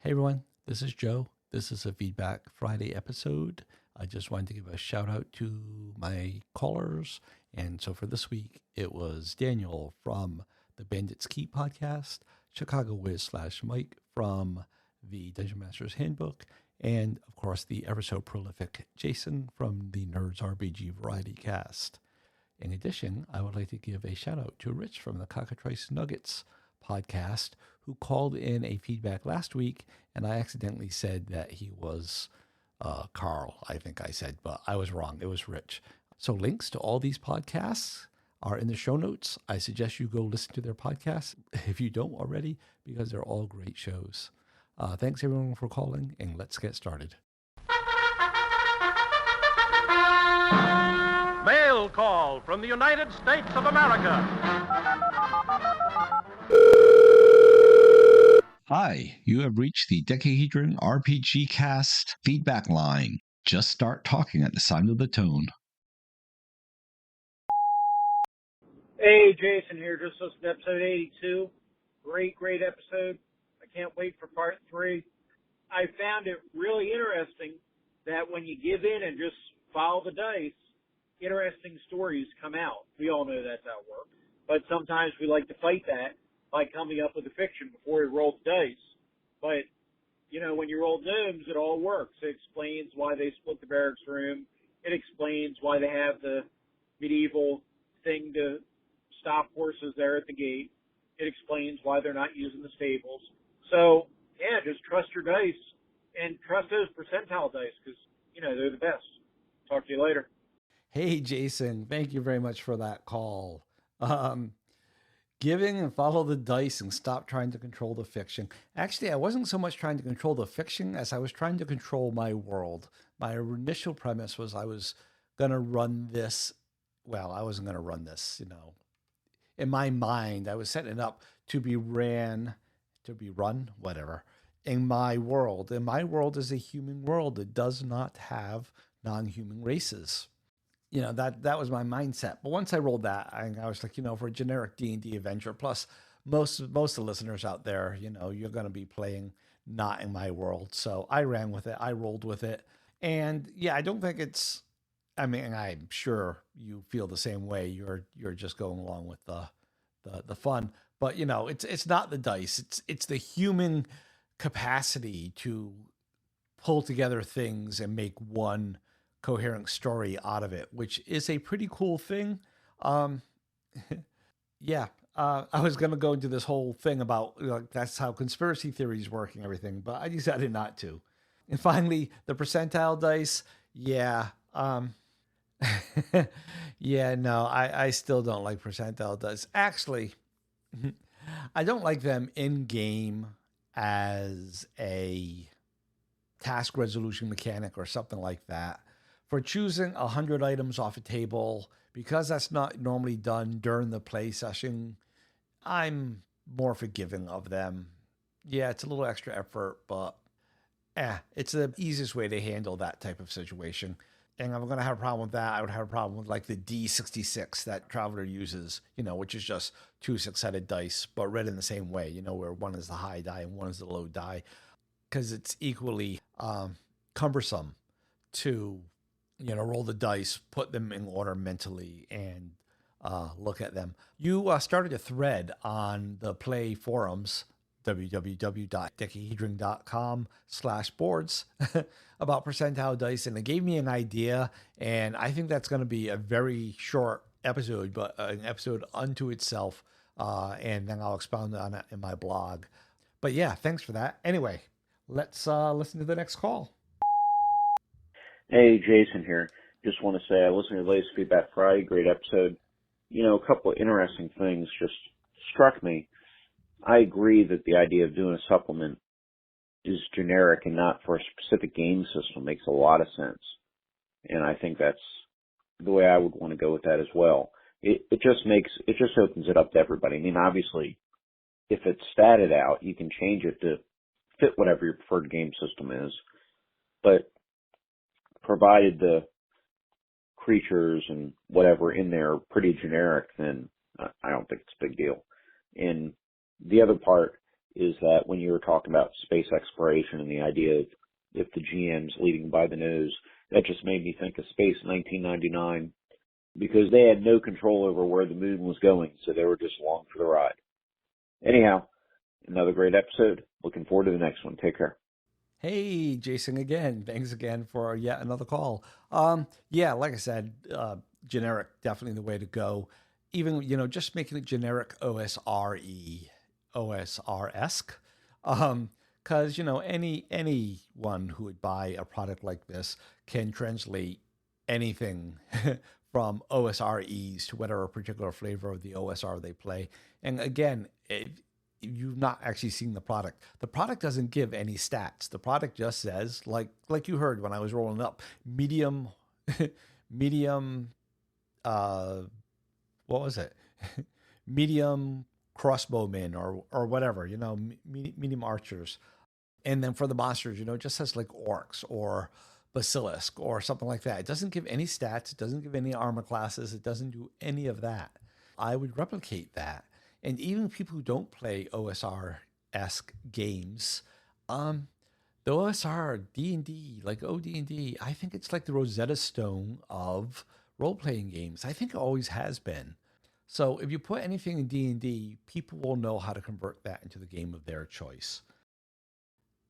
Hey everyone, this is Joe. This is a Feedback Friday episode. I just wanted to give a shout out to my callers. And so for this week, it was Daniel from the Bandits Keep podcast, ChcgaWiz/Mike from the Dungeon Master's Handbook, and of course the ever so prolific Jason from the Nerds RPG Variety Cast. In addition, I would like to give a shout out to Rich from the Cockatrice Nuggets podcast, who called in a feedback last week, and I accidentally said that he was Carl, I think I said, but I was wrong. It was Rich. So links to all these podcasts are in the show notes. I suggest you go listen to their podcasts if you don't already, because they're all great shows. Thanks everyone for calling, and let's get started. Mail call from the United States of America. Hi, you have reached the Decahedron RPG Cast feedback line. Just start talking at the sound of the tone. Hey, Jason here. Just listened to episode 82. Great episode. I can't wait for part 3. I found it really interesting that when you give in and just follow the dice, interesting stories come out. We all know that's how it works. But sometimes we like to fight that by coming up with a fiction before we roll the dice. But, you know, when you roll gnomes, it all works. It explains why they split the barracks room. It explains why they have the medieval thing to stop horses there at the gate. It explains why they're not using the stables. So, yeah, just trust your dice and trust those percentile dice because, you know, they're the best. Talk to you later. Hey, Jason, thank you very much for that call. Giving and follow the dice and stop trying to control the fiction. Actually, I wasn't so much trying to control the fiction as I was trying to control my world. My initial premise was I was going to run this. Well, I wasn't going to run this, you know. In my mind, I was setting it up to be run, whatever, in my world. And my world is a human world. It does not have non-human races. You know, that was my mindset. But once I rolled that, I was like, you know, for a generic D&D adventure, plus most of the listeners out there, you know, you're going to be playing not in my world. So I ran with it. I rolled with it. And yeah, I don't think it's, I mean, I'm sure you feel the same way. You're just going along with the fun. But, you know, it's not the dice. It's the human capacity to pull together things and make one coherent story out of it, which is a pretty cool thing. Yeah, I was going to go into this whole thing about, you know, that's how conspiracy theories work and everything, but I decided not to. And finally, the percentile dice. Yeah. Yeah, no, I still don't like percentile dice. Actually, I don't like them in game as a task resolution mechanic or something like that. For choosing 100 items off a table, because that's not normally done during the play session, I'm more forgiving of them. Yeah, it's a little extra effort, but it's the easiest way to handle that type of situation. And I'm going to have a problem with that. I would have a problem with like the D66 that Traveler uses, you know, which is just 2 6-sided dice, but read in the same way, you know, where one is the high die and one is the low die, because it's equally cumbersome to, you know, roll the dice, put them in order mentally, and look at them. You started a thread on the Play forums, www.decahedron.com/boards, about percentile dice, and it gave me an idea, and I think that's going to be a very short episode, but an episode unto itself, and then I'll expound on it in my blog. But yeah, thanks for that. Anyway, let's listen to the next call. Hey, Jason here. Just want to say I listened to the latest Feedback Friday. Great episode. You know, a couple of interesting things just struck me. I agree that the idea of doing a supplement is generic and not for a specific game system makes a lot of sense. And I think that's the way I would want to go with that as well. It just opens it up to everybody. I mean, obviously, if it's statted out, you can change it to fit whatever your preferred game system is. But provided the creatures and whatever in there are pretty generic, then I don't think it's a big deal. And the other part is that when you were talking about space exploration and the idea of if the GM's leading by the nose, that just made me think of Space 1999, because they had no control over where the moon was going, so they were just along for the ride. Anyhow, another great episode. Looking forward to the next one. Take care. Hey, Jason again. Thanks again for yet another call. Yeah, like I said, generic, definitely the way to go. Even, just making it generic OSR-y, OSR-esque. Because, anyone who would buy a product like this can translate anything from OSREs to whatever particular flavor of the OSR they play. And again, you've not actually seen the product. The product doesn't give any stats. The product just says, like you heard when I was rolling up, medium, what was it? Medium crossbowmen or whatever, medium archers. And then for the monsters, it just says like orcs or basilisk or something like that. It doesn't give any stats. It doesn't give any armor classes. It doesn't do any of that. I would replicate that. And even people who don't play OSR-esque games, the OSR, D&D, like OD&D, I think it's like the Rosetta Stone of role-playing games. I think it always has been. So if you put anything in D&D, people will know how to convert that into the game of their choice.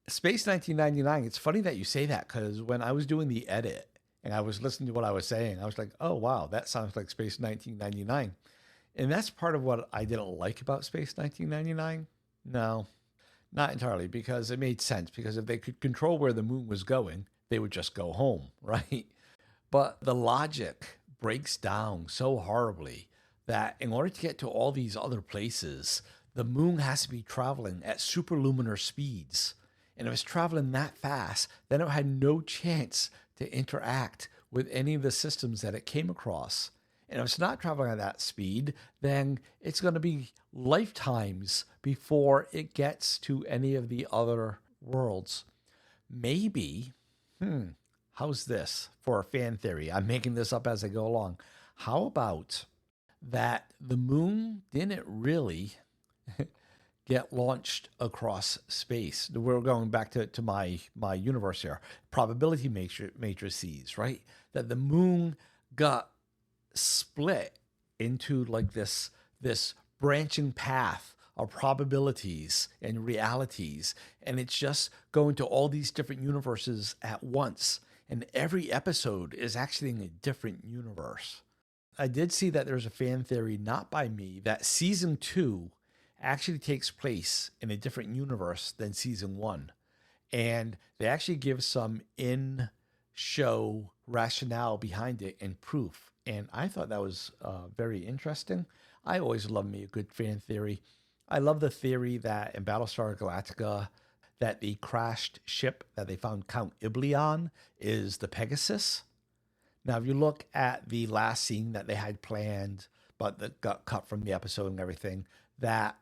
Space 1999, it's funny that you say that, because when I was doing the edit and I was listening to what I was saying, I was like, oh, wow, that sounds like Space 1999. And that's part of what I didn't like about Space 1999. No, not entirely, because it made sense. Because if they could control where the moon was going, they would just go home, right? But the logic breaks down so horribly that in order to get to all these other places, the moon has to be traveling at superluminar speeds. And if it's traveling that fast, then it had no chance to interact with any of the systems that it came across. And if it's not traveling at that speed, then it's going to be lifetimes before it gets to any of the other worlds. Maybe, how's this for a fan theory? I'm making this up as I go along. How about that the moon didn't really get launched across space? We're going back to my universe here. Probability matrices, right? That the moon got split into like this branching path of probabilities and realities, and it's just going to all these different universes at once, and every episode is actually in a different universe. I did see that there's a fan theory, not by me, that season 2 actually takes place in a different universe than season 1, and they actually give some in-show rationale behind it and proof. And I thought that was very interesting. I always love me a good fan theory. I love the theory that in Battlestar Galactica, that the crashed ship that they found Count Iblis on is the Pegasus. Now, if you look at the last scene that they had planned, but that got cut from the episode and everything, that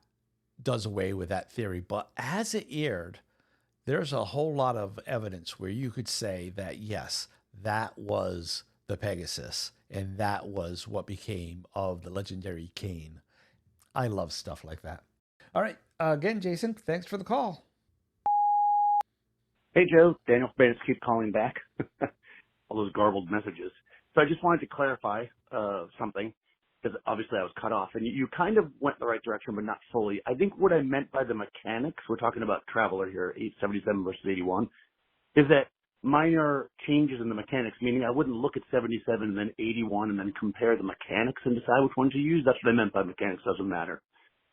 does away with that theory. But as it aired, there's a whole lot of evidence where you could say that, yes, that was the Pegasus, and that was what became of the legendary Kane. I love stuff like that. All right. Again, Jason, thanks for the call. Hey, Joe. Daniel Bandits keep calling back. All those garbled messages. So I just wanted to clarify something, because obviously I was cut off. And you kind of went the right direction, but not fully. I think what I meant by the mechanics, we're talking about Traveler here, 877 versus 81, is that minor changes in the mechanics, meaning I wouldn't look at 77 and then 81 and then compare the mechanics and decide which one to use. That's what I meant by mechanics doesn't matter.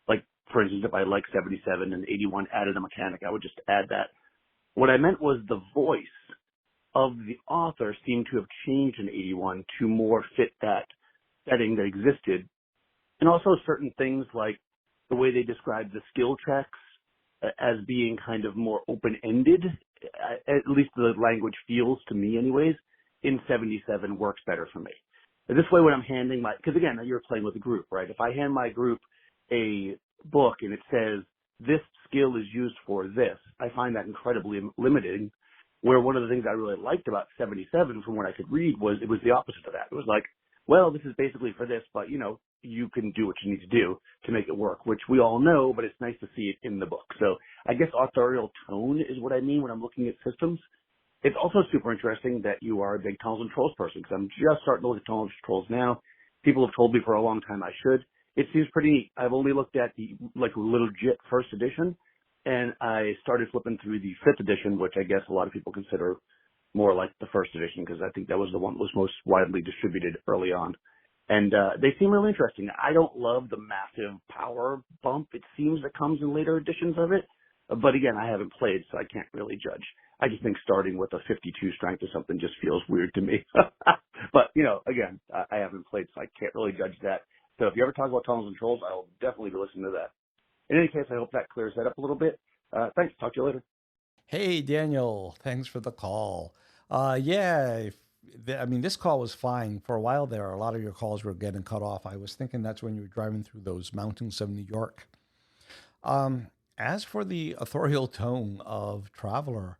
Like, for instance, if I like 77 and 81 added a mechanic, I would just add that. What I meant was the voice of the author seemed to have changed in 81 to more fit that setting that existed. And also certain things like the way they describe the skill checks as being kind of more open-ended, at least the language feels to me anyways, in 77 works better for me. And this way when I'm handing because again, you're playing with a group, right? If I hand my group a book and it says, this skill is used for this, I find that incredibly limiting, where one of the things I really liked about 77 from what I could read was it was the opposite of that. It was like, well, this is basically for this, but you can do what you need to do to make it work, which we all know, but it's nice to see it in the book. So I guess authorial tone is what I mean when I'm looking at systems. It's also super interesting that you are a big Tunnels and Trolls person, because I'm just starting to look at Tunnels and Trolls now. People have told me for a long time I should. It seems pretty neat. I've only looked at the legit first edition, and I started flipping through the 5th edition, which I guess a lot of people consider more like the first edition, because I think that was the one that was most widely distributed early on. And they seem really interesting. I don't love the massive power bump it seems that comes in later editions of it. But again, I haven't played, so I can't really judge. I just think starting with a 52 strength or something just feels weird to me. But, again, I haven't played, so I can't really judge that. So if you ever talk about Tunnels and Trolls, I'll definitely be listening to that. In any case, I hope that clears that up a little bit. Thanks. Talk to you later. Hey, Daniel. Thanks for the call. This call was fine. For a while there, a lot of your calls were getting cut off. I was thinking that's when you were driving through those mountains of New York. As for the authorial tone of Traveler,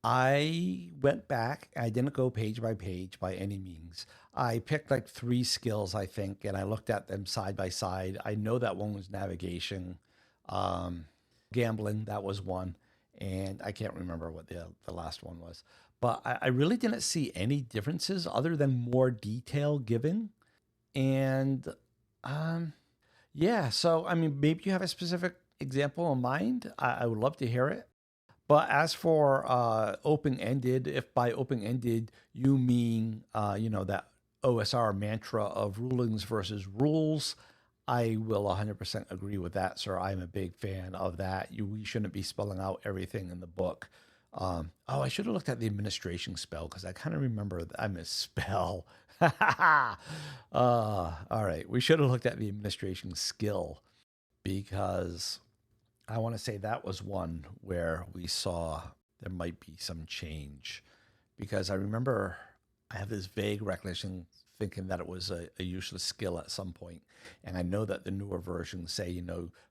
I went back. I didn't go page by page by any means. I picked like 3 skills, I think, and I looked at them side by side. I know that one was navigation, gambling, that was one, and I can't remember what the last one was. But I really didn't see any differences other than more detail given. And so, maybe you have a specific example in mind. I would love to hear it. But as for open-ended, if by open-ended you mean, that OSR mantra of rulings versus rules, I will 100% agree with that, sir. I'm a big fan of that. We shouldn't be spelling out everything in the book. I should have looked at the administration spell, because I kind of remember I misspell. All right. We should have looked at the administration skill, because I want to say that was one where we saw there might be some change, because I remember I have this vague recollection thinking that it was a useless skill at some point. And I know that the newer versions say,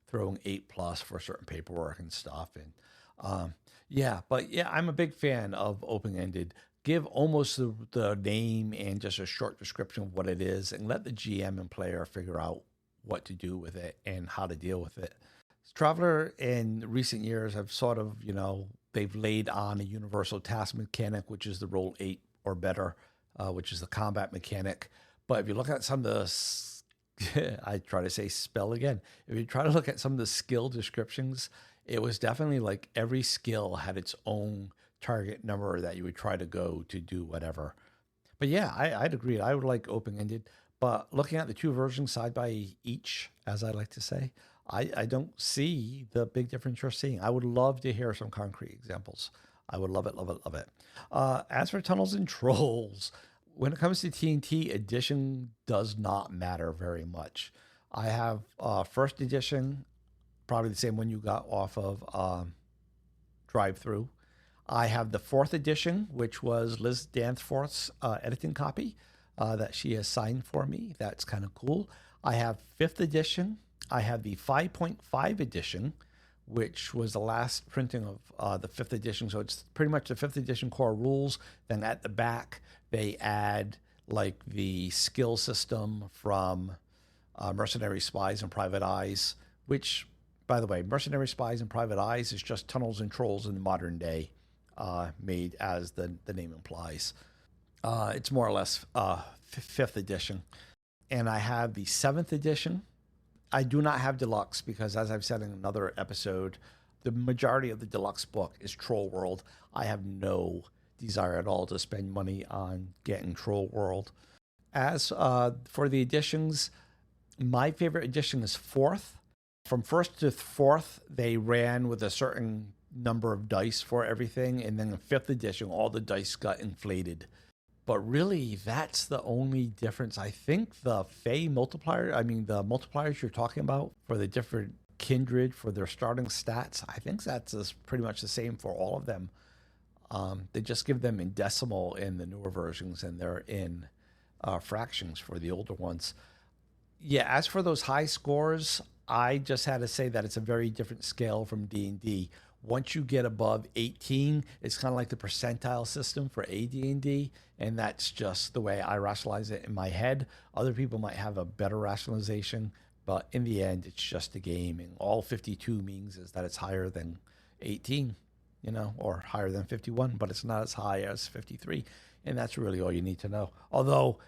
throwing 8+ for certain paperwork and stuff. And I'm a big fan of open-ended. Give almost the name and just a short description of what it is, and let the GM and player figure out what to do with it and how to deal with it. Traveler in recent years have sort of, they've laid on a universal task mechanic, which is the roll 8 or better, which is the combat mechanic. But if you look at some of the, I try to say spell again. If you try to look at some of the skill descriptions, it was definitely like every skill had its own target number that you would try to go to do whatever. But yeah, I'd agree. I would like open-ended. But looking at the 2 versions side by each, as I like to say, I don't see the big difference you're seeing. I would love to hear some concrete examples. I would love it, love it, love it. As for Tunnels and Trolls, when it comes to TNT, edition does not matter very much. I have first edition, probably the same one you got off of Drive-Thru. I have the 4th edition, which was Liz Danforth's editing copy that she has signed for me. That's kind of cool. I have 5th edition. I have the 5.5 edition, which was the last printing of the 5th edition. So it's pretty much the 5th edition core rules. Then at the back, they add like the skill system from Mercenary Spies and Private Eyes, which, by the way, Mercenary Spies and Private Eyes is just Tunnels and Trolls in the modern day, made as the name implies. It's more or less 5th edition. And I have the 7th edition. I do not have deluxe because, as I've said in another episode, the majority of the deluxe book is Troll World. I have no desire at all to spend money on getting Troll World. As for the editions, my favorite edition is 4th. From 1st to 4th, they ran with a certain number of dice for everything. And then in 5th edition, all the dice got inflated. But really, that's the only difference. I think the Fey multiplier, the multipliers you're talking about for the different kindred for their starting stats, I think that's pretty much the same for all of them. They just give them in decimal in the newer versions, and they're in fractions for the older ones. Yeah, as for those high scores, I just had to say that it's a very different scale from D&D. once you get above 18, it's kind of like the percentile system for AD&D, and that's just the way I rationalize it in my head. Other people might have a better rationalization, but in the end, it's just a game, and all 52 means is that it's higher than 18, or higher than 51, but it's not as high as 53, and that's really all you need to know. Although,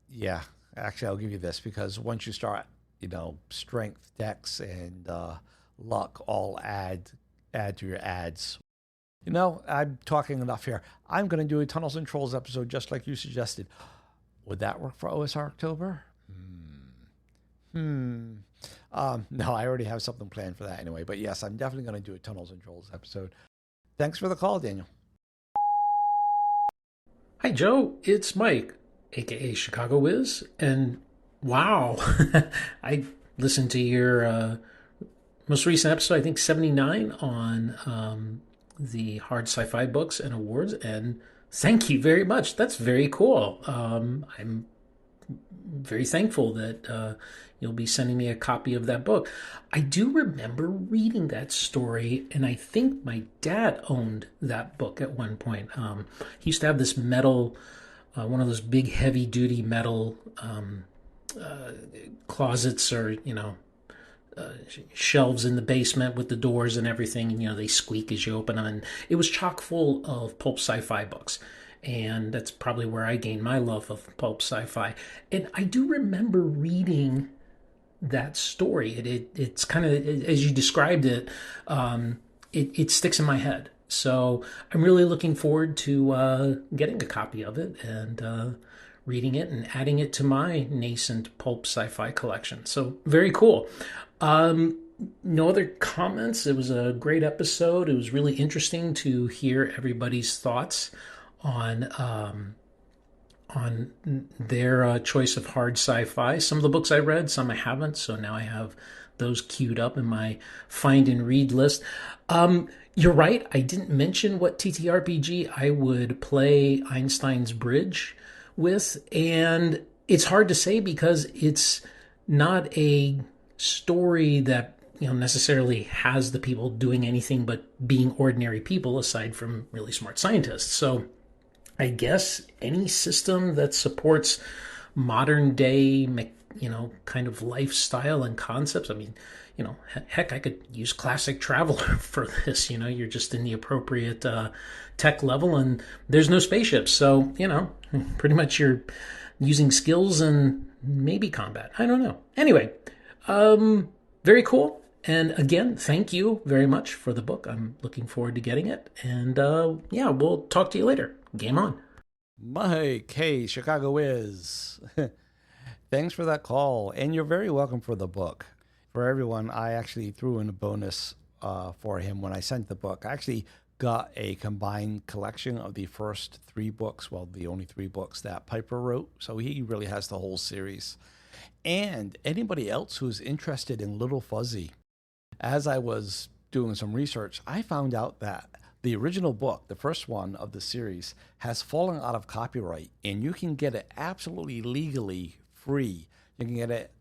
yeah, actually, I'll give you this, because once you start, strength, dex, and luck all add to your ads. I'm talking enough here. I'm going to do a Tunnels and Trolls episode just like you suggested. Would that work for OSR October? No, I already have something planned for that anyway. But yes, I'm definitely going to do a Tunnels and Trolls episode. Thanks for the call, Daniel. Hi, Joe. It's Mike, a.k.a. ChcgaWiz. And wow, I listened to your most recent episode, I think 79, on the hard sci-fi books and awards. And thank you very much. That's very cool. I'm very thankful that you'll be sending me a copy of that book. I do remember reading that story, and I think my dad owned that book at one point. He used to have this metal, one of those big heavy-duty metal closets or, shelves in the basement with the doors and everything, and, they squeak as you open them. And it was chock full of pulp sci-fi books. And that's probably where I gained my love of pulp sci-fi. And I do remember reading that story. It's kind of, as you described it, it sticks in my head. So I'm really looking forward to getting a copy of it and reading it and adding it to my nascent pulp sci-fi collection. So very cool. No other comments. It was a great episode. It was really interesting to hear everybody's thoughts on their choice of hard sci-fi. Some of the books I read, some I haven't, so now I have those queued up in my find and read list. You're right, I didn't mention what TTRPG I would play Einstein's Bridge with, and it's hard to say because it's not a story that necessarily has the people doing anything but being ordinary people aside from really smart scientists. So I guess any system that supports modern day, kind of lifestyle and concepts. I mean, heck, I could use Classic Traveler for this. You're just in the appropriate tech level and there's no spaceships. So, pretty much you're using skills and maybe combat. I don't know. Anyway, very cool. And again, thank you very much for the book. I'm looking forward to getting it. And we'll talk to you later. Game on. Mike, hey, ChcgaWiz. Thanks for that call. And you're very welcome for the book. For everyone, I actually threw in a bonus for him when I sent the book. I actually got a combined collection of the first 3 books, the only 3 books that Piper wrote. So he really has the whole series. And anybody else who's interested in Little Fuzzy, as I was doing some research, I found out that the original book, the first one of the series, has fallen out of copyright, and you can get it absolutely legally free. You can get it,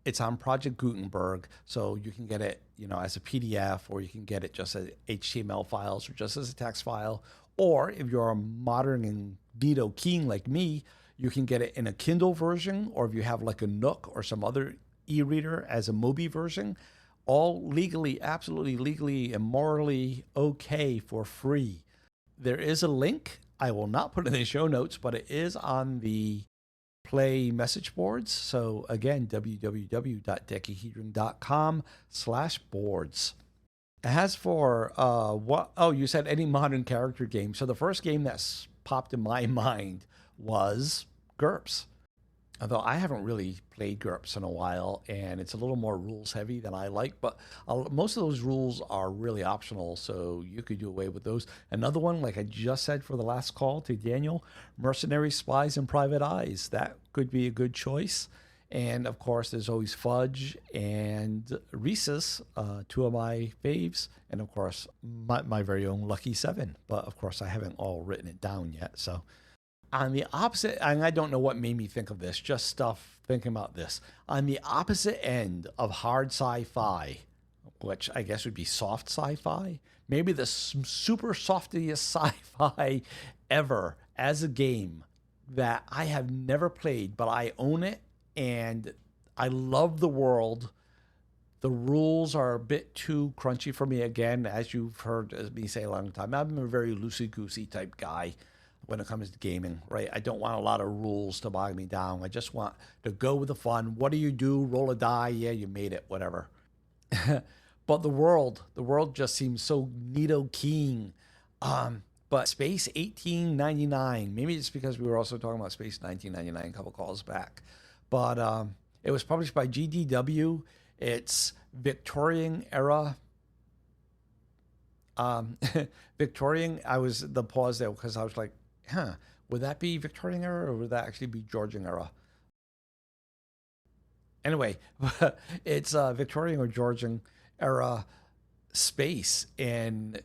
it's on Project Gutenberg, so you can get it, as a PDF, or you can get it just as HTML files or just as a text file. Or if you're a modern and Vito keen like me, you can get it in a Kindle version, or if you have like a Nook or some other e-reader as a Mobi version. All legally, absolutely legally and morally okay for free. There is a link. I will not put it in the show notes, but it is on the Play message boards. So again, www.decahedron.com/boards. As for you said any modern character game. So the first game that's popped in my mind was GURPS. Although I haven't really played GURPS in a while, and it's a little more rules heavy than I like, but most of those rules are really optional, so you could do away with those. Another one, like I just said for the last call to Daniel, Mercenary Spies and Private Eyes. That could be a good choice. And of course, there's always Fudge and Rhesus, 2 of my faves, and of course, my very own Lucky 7. But of course, I haven't all written it down yet, so. On the opposite, and I don't know what made me think of this, just stuff thinking about this. On the opposite end of hard sci-fi, which I guess would be soft sci-fi, maybe the super softiest sci-fi ever as a game that I have never played, but I own it and I love the world. The rules are a bit too crunchy for me. Again, as you've heard me say a long time, I'm a very loosey-goosey type guy when it comes to gaming, right? I don't want a lot of rules to bog me down. I just want to go with the fun. What do you do? Roll a die. Yeah, you made it, whatever. But the world just seems so neato keen. But Space 1899, maybe it's because we were also talking about Space 1999 a couple calls back. But it was published by GDW. It's Victorian era. Victorian, I was the pause there because I was like, would that be Victorian era or would that actually be Georgian era? Anyway, it's Victorian or Georgian era space and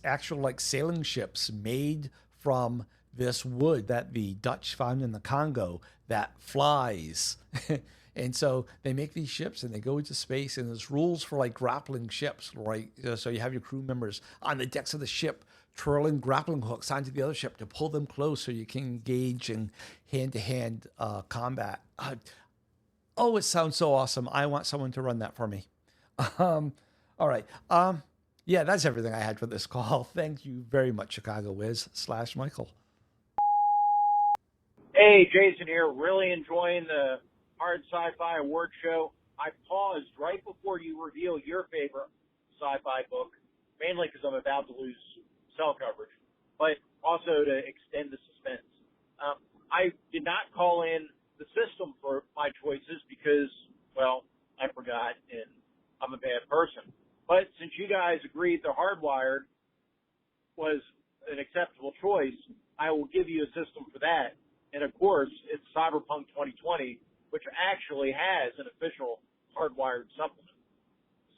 actual like sailing ships made from this wood that the Dutch found in the Congo that flies. And so they make these ships and they go into space, and there's rules for like grappling ships, right? So you have your crew members on the decks of the ship twirling grappling hooks onto the other ship to pull them close so you can engage in hand-to-hand combat. Oh, it sounds so awesome. I want someone to run that for me. All right. Yeah, that's everything I had for this call. Thank you very much, ChcgaWiz / Michael. Hey, Jason here. Really enjoying the Hard Sci-Fi Award Show. I paused right before you reveal your favorite sci-fi book, mainly because I'm about to lose cell coverage, but also to extend the suspense. I did not call in the system for my choices because, well, I forgot and I'm a bad person. But since you guys agreed the Hardwired was an acceptable choice, I will give you a system for that. And of course, it's Cyberpunk 2020, which actually has an official Hardwired supplement.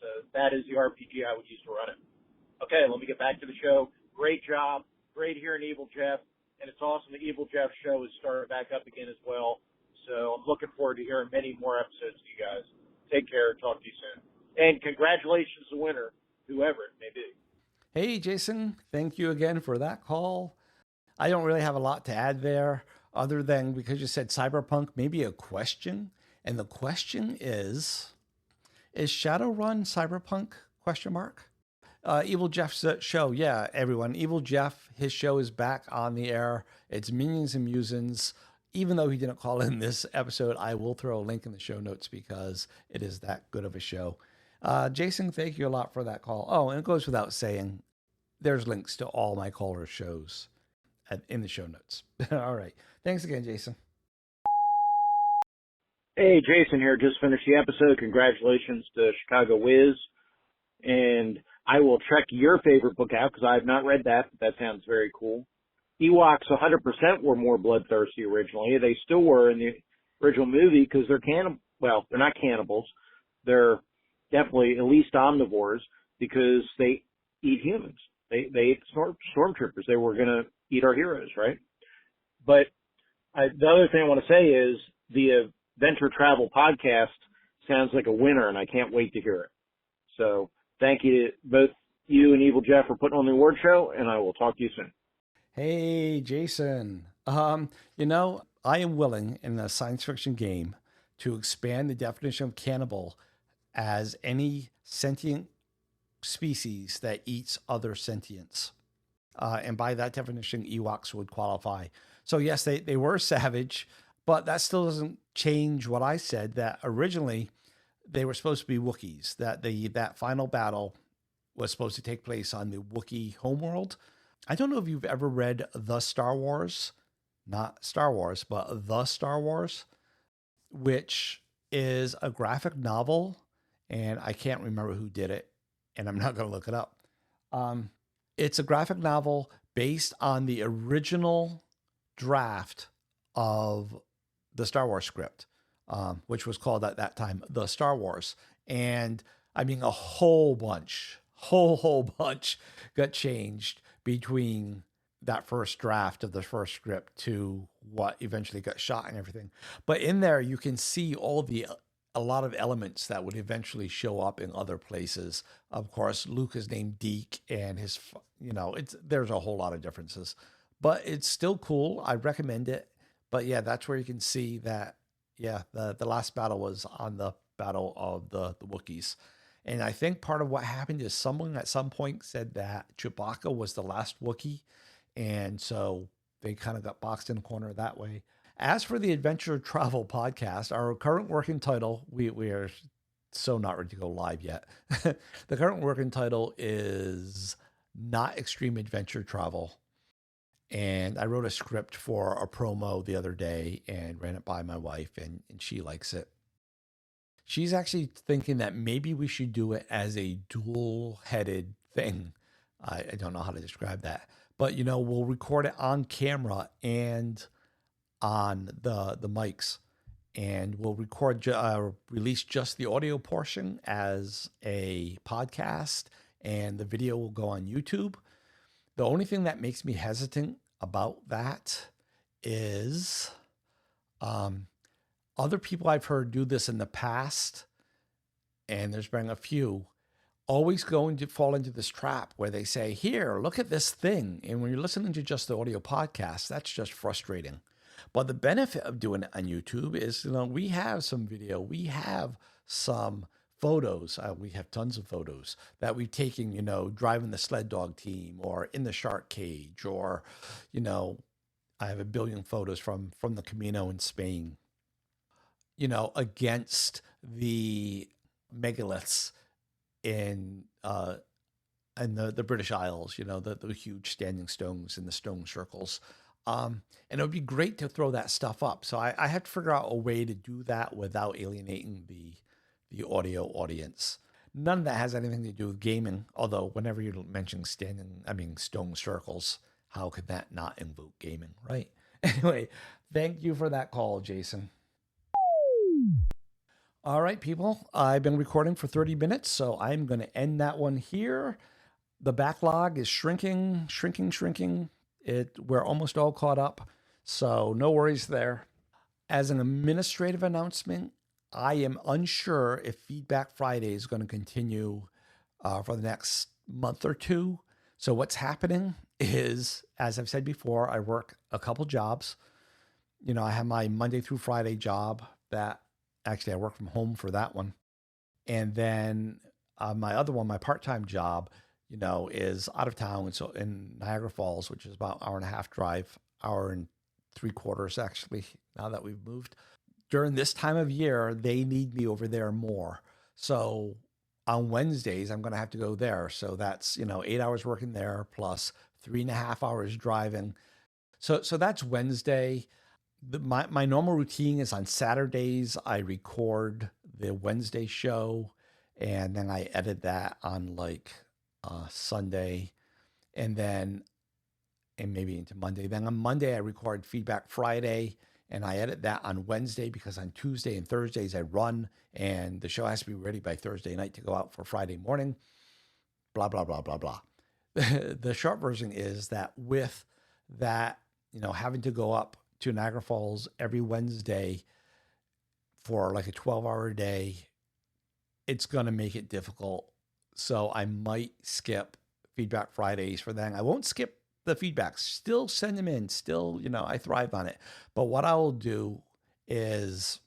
So that is the RPG I would use to run it. Okay, let me get back to the show. Great job. Great hearing Evil Jeff. And it's awesome the Evil Jeff show is starting back up again as well. So I'm looking forward to hearing many more episodes of you guys. Take care. Talk to you soon. And congratulations to the winner, whoever it may be. Hey, Jason. Thank you again for that call. I don't really have a lot to add there other than because you said Cyberpunk, maybe a question. And the question is Shadowrun Cyberpunk? ? Evil Jeff's show. Yeah, everyone. Evil Jeff, his show is back on the air. It's Minions and Musings. Even though he didn't call in this episode, I will throw a link in the show notes because it is that good of a show. Jason, thank you a lot for that call. Oh, and it goes without saying, there's links to all my caller shows in the show notes. All right. Thanks again, Jason. Hey, Jason here. Just finished the episode. Congratulations to ChcgaWiz. And I will check your favorite book out because I have not read that. But that sounds very cool. Ewoks 100% were more bloodthirsty originally. They still were in the original movie because they're well, they're not cannibals. They're definitely at least omnivores because they eat humans. They ate stormtroopers. They were going to eat our heroes, right? But the other thing I want to say is the Adventure Travel podcast sounds like a winner, and I can't wait to hear it. So thank you to both you and Evil Jeff for putting on the award show, and I will talk to you soon. Hey, Jason. I am willing in a science fiction game to expand the definition of cannibal as any sentient species that eats other sentients. And by that definition, Ewoks would qualify. So yes, they were savage, but that still doesn't change what I said, that originally they were supposed to be Wookiees, that final battle was supposed to take place on the Wookiee homeworld. I don't know if you've ever read The Star Wars, not Star Wars, but The Star Wars, which is a graphic novel, and I can't remember who did it, and I'm not going to look it up. It's a graphic novel based on the original draft of the Star Wars script, which was called at that time The Star Wars. And I mean, a whole bunch got changed between that first draft of the first script to what eventually got shot and everything. But in there, you can see all the a lot of elements that would eventually show up in other places. Of course, Luke is named Deke, and there's a whole lot of differences, but it's still cool. I recommend it. But yeah, that's where you can see that, yeah, the last battle was on the Battle of the Wookiees. And I think part of what happened is someone at some point said that Chewbacca was the last Wookiee. And so they kind of got boxed in the corner that way. As for the Adventure Travel Podcast, our current working title, we are so not ready to go live yet. The current working title is Not Extreme Adventure Travel. And I wrote a script for a promo the other day and ran it by my wife, and she likes it. She's actually thinking that maybe we should do it as a dual-headed thing. I don't know how to describe that. But, we'll record it on camera and on the mics. And we'll release just the audio portion as a podcast, and the video will go on YouTube. The only thing that makes me hesitant about that is other people I've heard do this in the past, and there's been a few, always going to fall into this trap where they say, here, look at this thing. And when you're listening to just the audio podcast, that's just frustrating. But the benefit of doing it on YouTube is, we have some video, we have some photos. We have tons of photos that we've taken, driving the sled dog team or in the shark cage, or, I have a billion photos from the Camino in Spain, against the megaliths in the British Isles, the huge standing stones in the stone circles. And it would be great to throw that stuff up. So I have to figure out a way to do that without alienating the audio audience. None of that has anything to do with gaming. Although whenever you mention stone circles, how could that not invoke gaming, right? Anyway, thank you for that call, Jason. All right, people, I've been recording for 30 minutes, so I'm going to end that one here. The backlog is shrinking. We're almost all caught up, so no worries there. As an administrative announcement, I am unsure if Feedback Friday is going to continue for the next month or two. So what's happening is, as I've said before, I work a couple jobs. I have my Monday through Friday job that actually I work from home for that one. And then my other one, my part-time job, is out of town. So in Niagara Falls, which is about 1.5 hour drive, 1.75 hours actually, now that we've moved. During this time of year, they need me over there more. So on Wednesdays, I'm going to have to go there. So that's, 8 hours working there plus 3.5 hours driving. So that's Wednesday. My normal routine is on Saturdays, I record the Wednesday show, and then I edit that on Sunday, and maybe into Monday. Then on Monday, I record Feedback Friday, and I edit that on Wednesday, because on Tuesday and Thursdays I run, and the show has to be ready by Thursday night to go out for Friday morning, blah, blah, blah, blah, blah. The short version is that with that, having to go up to Niagara Falls every Wednesday for a 12-hour day, it's going to make it difficult. So I might skip Feedback Fridays for then. I won't skip the feedbacks. Still send them in. Still, I thrive on it. But what I will do is,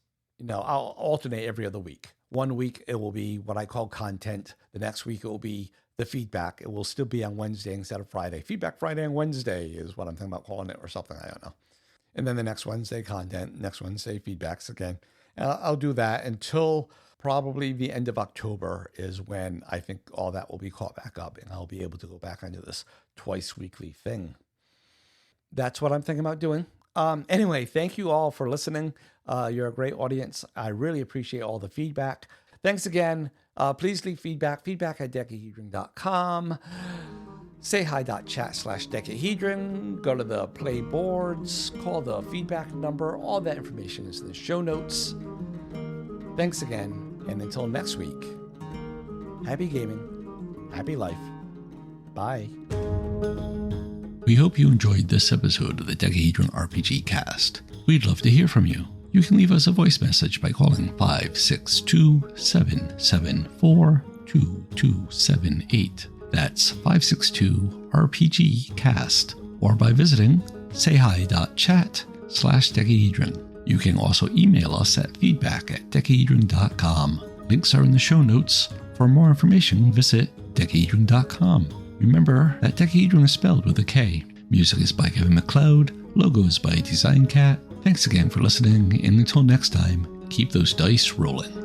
I'll alternate every other week. One week it will be what I call content. The next week it will be the feedback. It will still be on Wednesday instead of Friday. Feedback Friday and Wednesday is what I'm thinking about calling it, or something. I don't know. And then the next Wednesday content, next Wednesday feedbacks again. I'll do that until probably the end of October is when I think all that will be caught back up, and I'll be able to go back into this twice weekly thing. That's what I'm thinking about doing. Anyway, thank you all for listening. You're a great audience. I really appreciate all the feedback. Thanks again. Please leave feedback at decahedron.com. Say hi.chat/decahedron. Go to the play boards. Call the feedback number. All that information is in the show notes. Thanks again. And until next week, happy gaming, happy life. Bye. We hope you enjoyed this episode of the Decahedron RPG Cast. We'd love to hear from you. you can leave us a voice message by calling 562-774-2278. That's 562-RPG-CAST, or by visiting sayhi.chat/decahedron. You can also email us at feedback@decahedron.com. Links are in the show notes. For more information, visit decahedron.com. Remember that Decahedron is spelled with a K. Music is by Kevin MacLeod. Logos by Design Cat. Thanks again for listening, and until next time, keep those dice rolling.